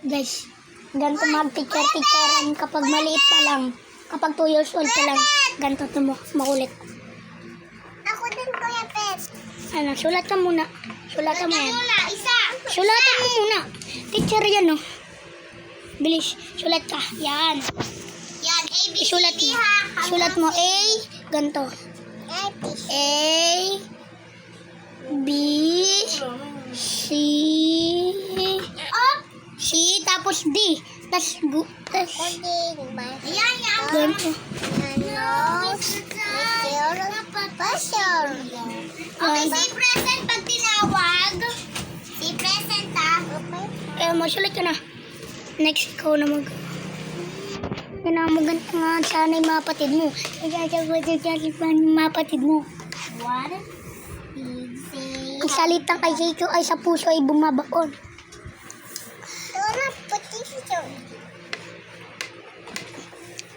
Guys, ganito mag-teacher-teacheran kapag maliit pa lang. Kapag 2 years old pa lang, ganito ito mo, makulit. Ako din, Kuya Pet. Ano, sulat ka muna. Sulatan mo yan. Isa. Sulatan mo muna. Teacher yan, no? Bilis, sulat ka. Yan. Yan, A, B, C, Isulat D, mo. ha? Sulat mo A, ganito. A, B, C, C, tapos D. Tapos, Ayan, yan. ganito. Okay, say present pag tinawag. Say present, ha? Masulat ka na. Next, ikaw na mag... Kinamagan nga sana yung mga patid mo. Yung mga patid mo. What? Say. Ang salitang kay Keiko ay sa puso ay bumabaon.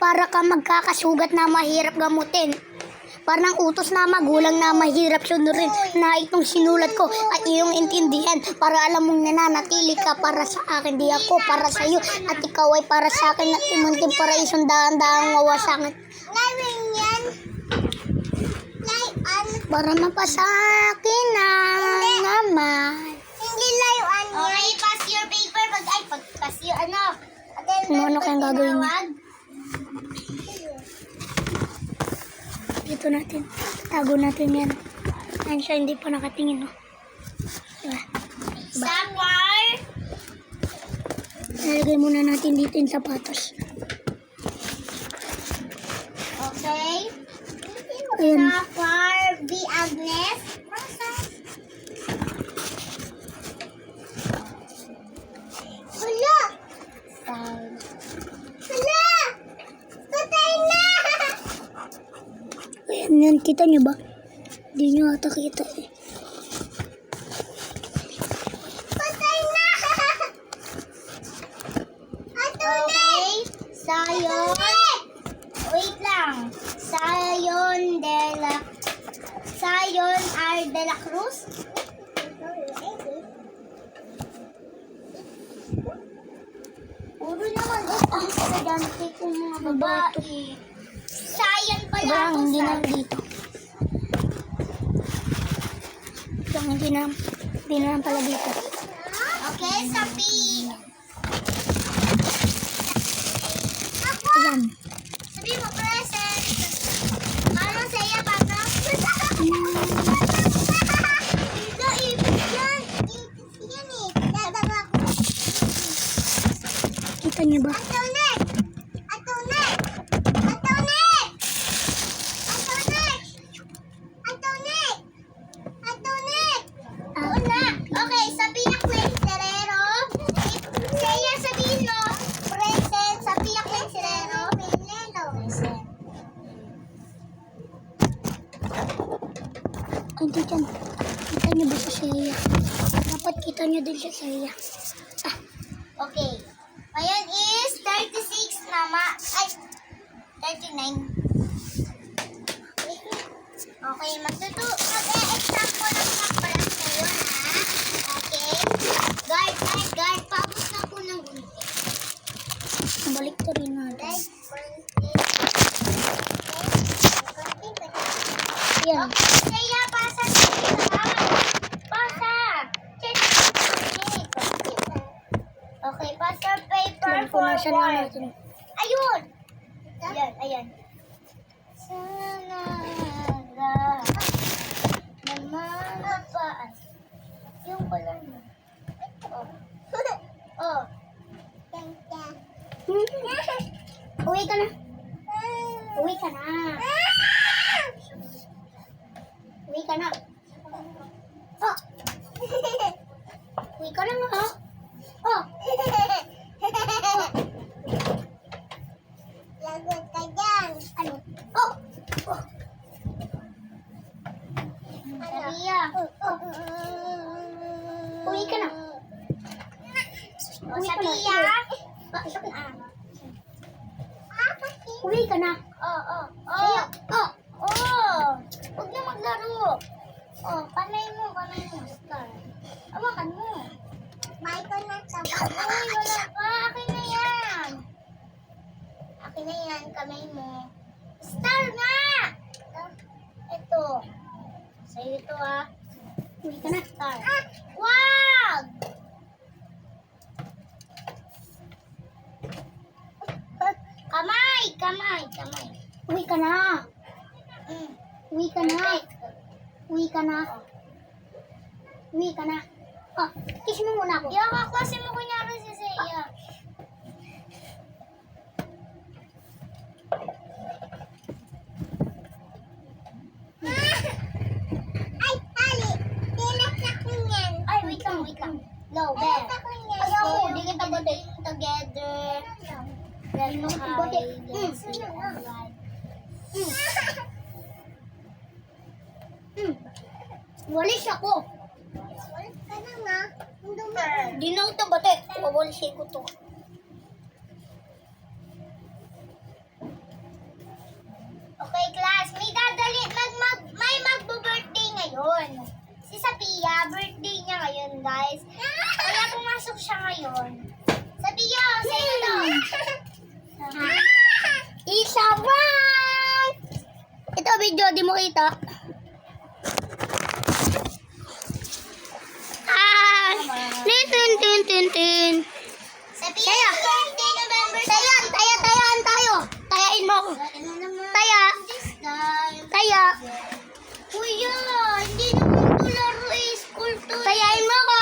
Para ka magkakasugat na mahirap gamutin. Parang utos na magulang na mahirap sunurin. Na itong sinulat ko ay iyong intindihan. Para alam mong nananatili ka para sa akin. Di ako para sa iyo. At ikaw ay para sa akin. At imuntin para isang daan-daang wawasangan. Layan yan. Layan. Para mapasakin ang naman. Hindi layuan yan. Okay, pass your paper. Pass your ano. Ano kayang gagawin niya? Dito natin. Tago natin yan. Ayun siya, hindi pa nakatingin, no? Diba? Somewhere. Nalagay muna natin dito yung sapatos. Okay. Ayan. Somewhere. B. Agnes. Hala. Hala. Patay na. Ayan, yan. Kita nyo ba? Hindi nyo ata kita eh. Patay na. Okay. Sayon. Wait lang. Sayon R. de la Cruz. Puro naman ang estudyante kong mga babae. Sayon pala Diba, ako, hindi na Sayon. dito. Yung hindi na pala dito. Okay, sa B. Ako! Ayan. Sabi mo, present. Ano sa'yo, bata? Ito, ibig yan. Yan eh. Dadala ko. Kita nyo ba? Atonek! Atonek! Atonek! Atonek! Atonek! Atonek! Una. Okay, sabi na Queen Serero. Saya sabihin mo, present. Sabi na Queen Serero. Present. Ay, di dyan. Kita nyo ba sa Seiya? Dapat kita nyo din sa Seiya. Okay. Ngayon is 36 mama. Ay, 39. Okay, mag-e-exam ko lang na pala ngayon, ha? Okay. Guard. Paubos na po ng gunting. Balik ko rin natin. Yan. Kaya pasa sa Pasa. Okay, pasa paper Information lang forward. natin. Ayun. Ayan. Sana namamapaan. Yung pala mo. Oh. Uwi ka na. Uwi ka na. Uwi ka na. Oh. Uwi ka na nga. Oh. Lagot ka dyan. Ano? Oh. Maria. Uwi ka na. O, Sabiya. Pasok na. Uwi ka na. Oh. Huwag na maglaro. Oh, kamay mo. Star. Awakan mo. Michael na sa Uy, wala pa. mo. Star nga! Ito. Sa'yo ito ah. Uwi ka na. Star. Wag! Kamay! Kamay! Kamay. Uwi ka na. Mm. Uwi ka na. Uwi ka na. Uwi ka na. Oh, kiss mo muna ako. Iyak ako kasi mo kunyari si Seiya. Ay, Ali! Tinasak ko yan. Ay, wait lang, wait lang. No, Ben. Ayaw ko, di kita batiin together. Then, Di kita batiin. Walis ako. Walis ka na nga. Di na ito bate. Wawalisin ko to. Okay, class. May magbo-birthday ngayon. Si Sophia, birthday niya ngayon, guys. Kaya pumasok siya ngayon. Sophia, say hello. Isa one! Ito video, di mo kita. Ah! Tin. Sophia, birthday November. Tayan tayo. Tayain mo ako. Taya. Taya. Kuya, hindi naman ito laro eh. School to. Tayain mo ako.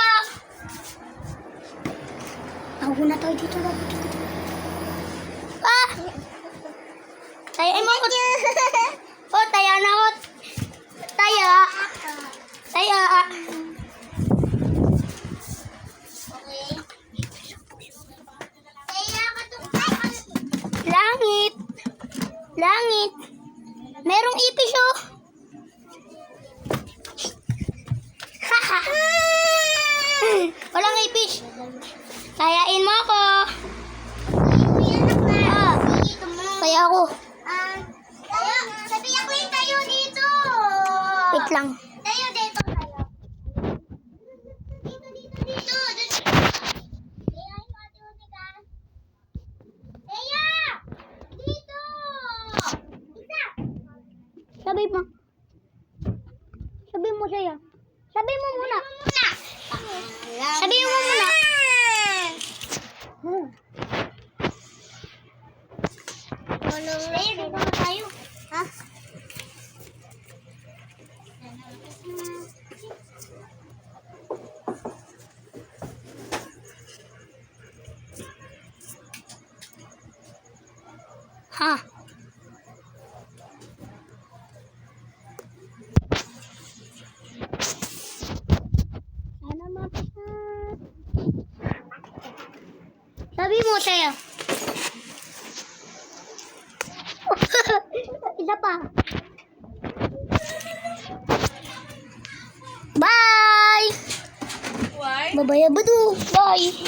Ako na tayo dito. Ah! Tayain mo ako. Oh, taya na ako. Taya. Taya. Okay. Kaya katungkay. Langit. Langit. Merong ipis oh. Haha. Walang ipis. Tayain mo ako. Kuya na Ah. dito mo. Kaya ako. Tayo, Sophia, kuya tayo dito. Wait lang. Tayo dito, tayo. Dito. Kaya yung ate Unika. Kaya! Dito! Isa! Sabi mo. Sabi mo siya. Sabi mo muna. Sabi mo muna. Tayo, dito na tayo. Ha? Ha. Sana mapasat. Sabi mo sa'yo. Isa pa. Bye! Bye-bye, abado. Bye!